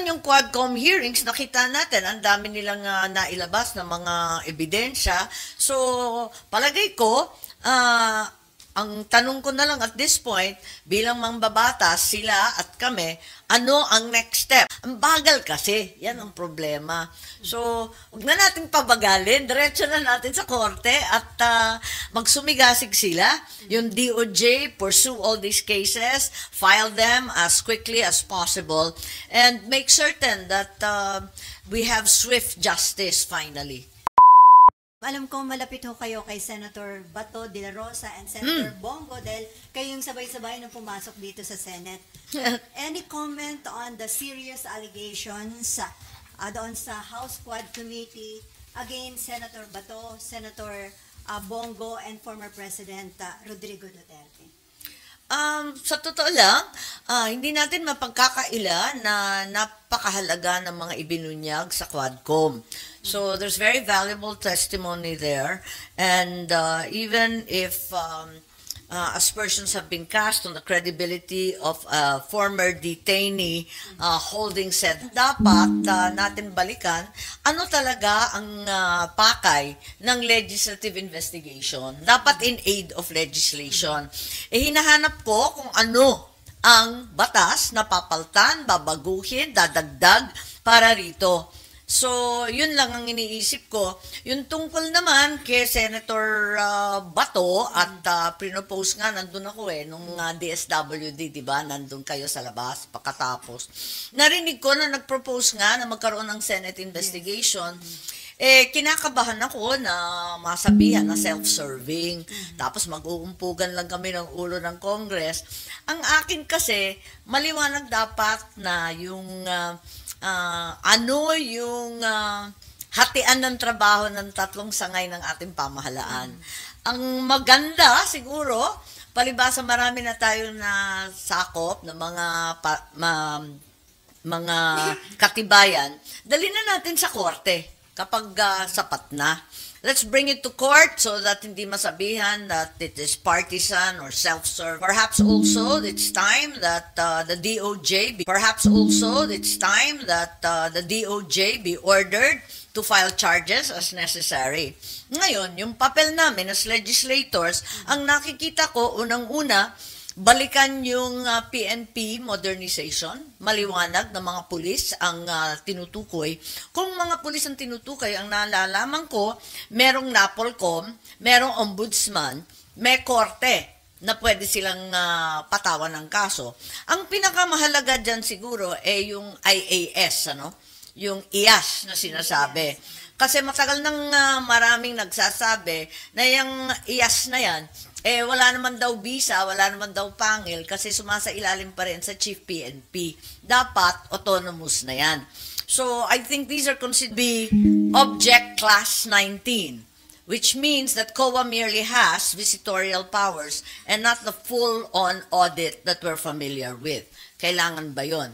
yung Quadcom hearings, nakita natin, ang dami nilang nailabas ng mga ebidensya. So, palagay ko, ang tanong ko na lang at this point, bilang mambabatas, sila at kami, ano ang next step? Ang bagal kasi, yan ang problema. So, huwag na natin pabagalin, diretso na natin sa korte at magsumigasig sila. Yung DOJ, pursue all these cases, file them as quickly as possible, and make certain that we have swift justice finally. Alam ko malapit ho kayo kay Senator Bato de la Rosa and Senator Bongo dahil kayong sabay-sabay nang pumasok dito sa Senate. Any comment on the serious allegations doon sa House Quad Committee against Senator Bato, Senator Bongo, and former President Rodrigo Duterte? Sa totoo lang, hindi natin mapagkakaila na napakahalaga ng mga ibinunyag sa Quadcom. So there's very valuable testimony there, and even if aspersions have been cast on the credibility of a former detainee holding said, dapat natin balikan ano talaga ang pakay ng legislative investigation. Dapat in aid of legislation. Hinahanap ko kung ano ang batas na papaltan, babaguhin, dadagdag para rito. So, yun lang ang iniisip ko. Yung tungkol naman kay Senator Bato at pinopose nga, nandun ako nung DSWD, di ba? Nandun kayo sa labas, pagkatapos. Narinig ko na nagpropose nga na magkaroon ng Senate investigation. Kinakabahan ako na masabihan na self-serving. Tapos mag-uumpugan lang kami ng ulo ng Congress. Ang akin kasi, maliwanag dapat na yung yung hatian ng trabaho ng tatlong sangay ng ating pamahalaan. Ang maganda siguro, palibasa marami na tayo na sakop ng mga katibayan, dali na natin sa korte kapag sapat na. Let's bring it to court so that hindi masabihan that it is partisan or self-serve. Perhaps also it's time that the DOJ be ordered to file charges as necessary. Ngayon, yung papel namin as legislators, ang nakikita ko unang-una, balikan yung PNP modernization, maliwanag na mga pulis ang tinutukoy. Kung mga pulis ang tinutukoy, ang nalalaman ko, merong NAPOLCOM, merong ombudsman, may korte na pwede silang patawan ng kaso. Ang pinakamahalaga dyan siguro ay yung IAS, yung IAS na sinasabi. Kasi matagal nang maraming nagsasabi na yung IAS na yan, wala naman daw visa, wala naman daw pangil kasi sumasailalim pa rin sa Chief PNP. Dapat autonomous na yan. So, I think these are considered to be Object Class 19, which means that COA merely has visitorial powers and not the full-on audit that we're familiar with. Kailangan ba yun?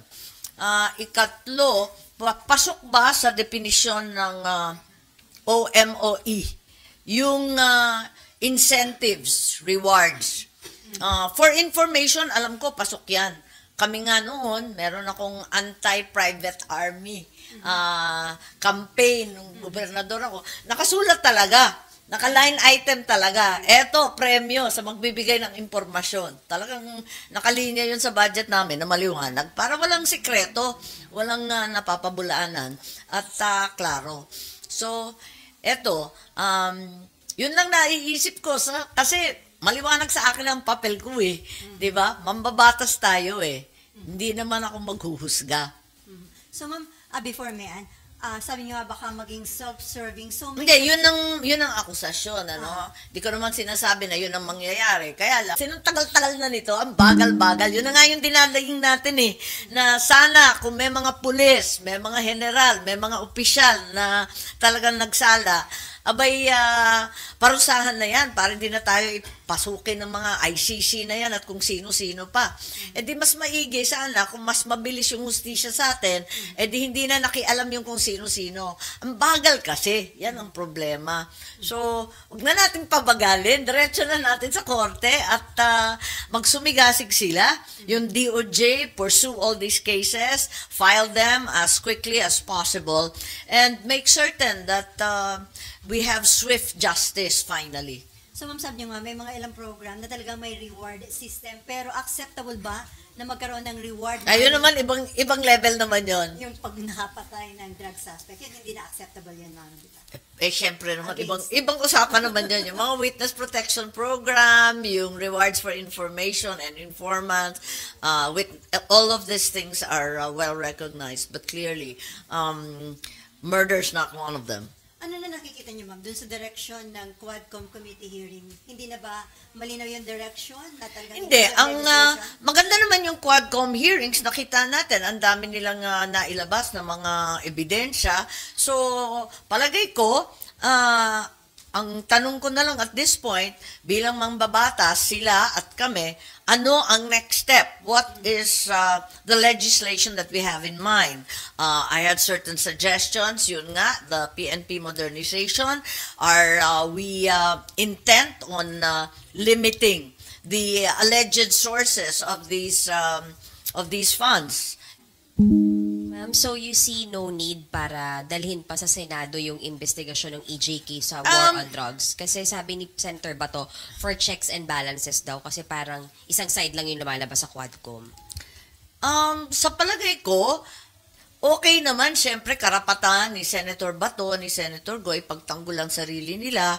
Ikatlo, pasok ba sa definisyon ng OMOE? Yung incentives, rewards. For information, alam ko, pasok yan. Kami nga noon, meron akong anti-private army campaign ng gobernador ako. Nakasulat talaga. Naka-line item talaga. Eto, premyo sa magbibigay ng impormasyon. Talagang nakalinya yun sa budget namin na maliwanag para walang sikreto, walang napapabulaanan at klaro. So, eto, yun lang naiisip ko kasi maliwanag sa akin ang papel ko 'di ba? Mambabatas tayo Hindi naman ako maghuhusga. So ma'am, before sabi niyo baka maging self-serving. So hindi, yun ang akusasyon, Hindi ko naman sinasabi na yun ang mangyayari. Kaya lang, sinong-tagal-tagal na nito, ang bagal-bagal. Yun na nga yung dinadaing natin na sana kung may mga pulis, may mga general, may mga opisyal na talagang nagsala, abay, parusahan na yan para hindi na tayo pasukin ng mga ICC na yan at kung sino-sino pa. Eh di mas maigi sana kung mas mabilis yung hustisya sa atin, eh di hindi na nakialam yung kung sino-sino. Ang bagal kasi, yan ang problema. So, huwag na natin pabagalin, diretso na natin sa korte at magsumigasig sila. Yung DOJ, pursue all these cases, file them as quickly as possible, and make certain that we have swift justice finally. So ma'am, sabi niyo nga, may mga ilang program na talagang may reward system, pero acceptable ba na magkaroon ng reward? Ayun naman, ibang level naman yon. Yung pag nakapatay ng drug suspect, yun hindi na acceptable yun, ma'am. Diba? Syempre naman, ibang usapan naman yan. Yung mga witness protection program, yung rewards for information and informants, with all of these things are well recognized. But clearly, murder is not one of them. Ano na nakikita niyo, ma'am, dun sa direction ng Quadcom committee hearing? Hindi na ba malinaw yung direction? Na hindi. Ang maganda naman yung Quadcom hearings, nakita natin, ang dami nilang nailabas na mga ebidensya. So, palagay ko, ang tanong ko na lang at this point, bilang mambabatas, sila at kami, ano ang next step? What is the legislation that we have in mind? I had certain suggestions, yun nga, the PNP modernization. Are we intent on limiting the alleged sources of these funds? Ma'am, so you see no need para dalhin pa sa Senado yung investigasyon ng EJK sa war on drugs? Kasi sabi ni Senator Bato, for checks and balances daw, kasi parang isang side lang yung lumalabas sa Quadcom. Sa palagay ko, okay naman, syempre, karapatan ni Senator Bato, ni Senator Goy, pagtanggol ang sarili nila.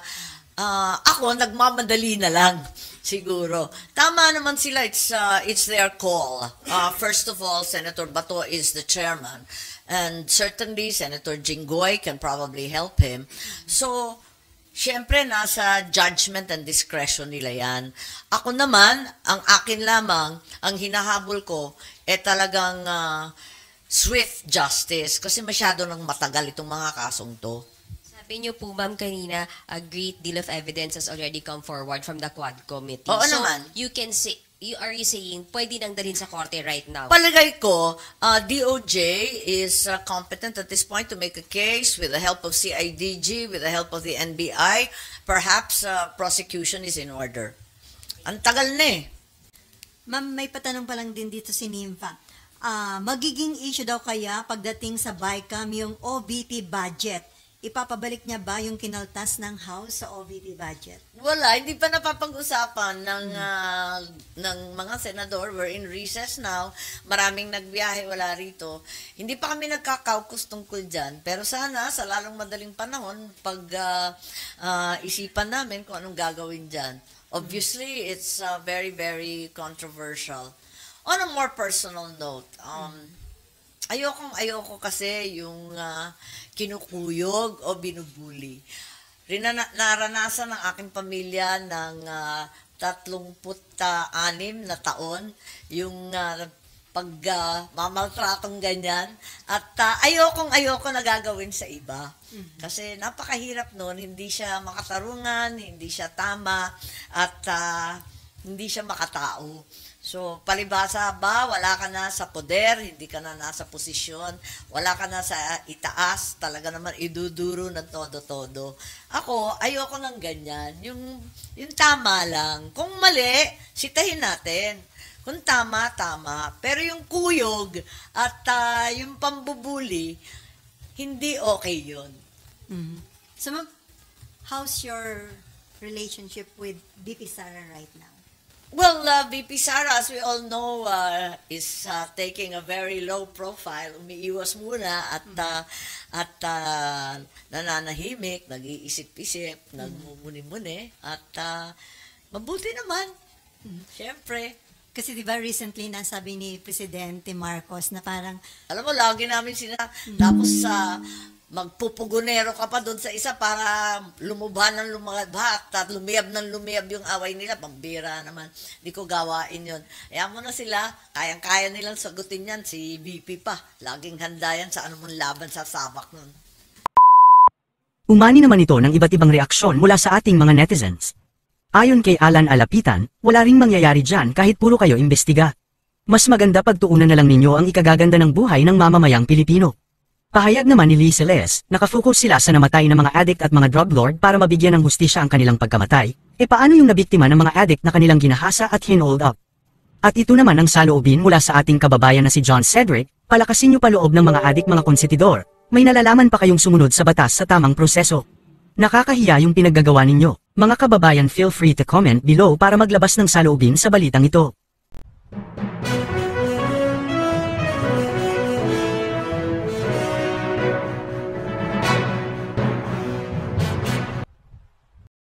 Ako, nagmamadali na lang, siguro. Tama naman sila, it's their call. First of all, Senator Bato is the chairman. And certainly, Senator Jinggoy can probably help him. So, syempre, nasa judgment and discretion nila yan. Ako naman, ang akin lamang, ang hinahabol ko, talagang swift justice. Kasi masyado nang matagal itong mga kasong to. Sabi niyo po, ma'am, kanina, a great deal of evidence has already come forward from the Quad Committee. Oo so, naman. You can say, are you saying, pwede nang dalhin sa korte right now? Palagay ko, DOJ is competent at this point to make a case with the help of CIDG, with the help of the NBI. Perhaps prosecution is in order. Ang tagal na eh. Ma'am, may patanong pa lang din dito si Nympha. Magiging issue daw kaya pagdating sa BICAM yung OVP budget? Ipapabalik niya ba yung kinaltas ng House sa OVP budget? Wala, hindi pa napapag-usapan ng mga senador. We're in recess now. Maraming nagbiyahe, wala rito. Hindi pa kami nagkakaukus tungkol dyan. Pero sana, sa lalong madaling panahon, isipan namin kung anong gagawin dyan. Obviously, it's very, very controversial. On a more personal note, ayoko kasi yung kinukuyog o binubuli. Naranasan ng aking pamilya ng 36 na taon yung mamaltratong ganyan. At ayoko na gagawin sa iba. Kasi napakahirap nun, hindi siya makatarungan, hindi siya tama, at hindi siya makatao. So, palibasa ba, wala ka na sa poder, hindi ka na nasa posisyon, wala ka na sa itaas, talaga naman iduduro ng todo-todo. Ako, ayoko ng ganyan. Yung tama lang. Kung mali, sitahin natin. Kung tama, tama. Pero yung kuyog at yung pambubuli, hindi okay yun. So, ma'am, how's your relationship with VP Sara right now? Well, VP Sara, as we all know, is taking a very low profile. Umiiwas muna at nananahimik, nag-iisip-isip, nagmumuni-muni, at mabuti naman. Siyempre. Kasi diba recently nasabi ni Presidente Marcos na parang... Alam mo, lagi namin tapos magpupugunero ka pa doon sa isa para lumubha ng lumabha at lumiyab ng lumiyab yung away nila. Pambira naman. Hindi ko gawain yun. Kaya mo na sila, kayang-kaya nilang sagutin yan. Si VP pa. Laging handa yan sa anumang laban sa sabak nun. Umani naman ito ng iba't ibang reaksyon mula sa ating mga netizens. Ayon kay Alan Alapitan, wala ring mangyayari dyan kahit puro kayo imbestiga. Mas maganda pagtuunan na lang ninyo ang ikagaganda ng buhay ng mamamayang Pilipino. Pahayag naman ni Lee Celes, nakafocus sila sa namatay na mga addict at mga drug lord para mabigyan ng hustisya ang kanilang pagkamatay. E paano yung nabiktima ng mga addict na kanilang ginahasa at hinold up? At ito naman ang saloobin mula sa ating kababayan na si John Cedric, palakasin nyo pa loob ng mga addict mga konsentidor. May nalalaman pa kayong sumunod sa batas sa tamang proseso. Nakakahiya yung pinaggagawa ninyo. Mga kababayan, feel free to comment below para maglabas ng saloobin sa balitang ito.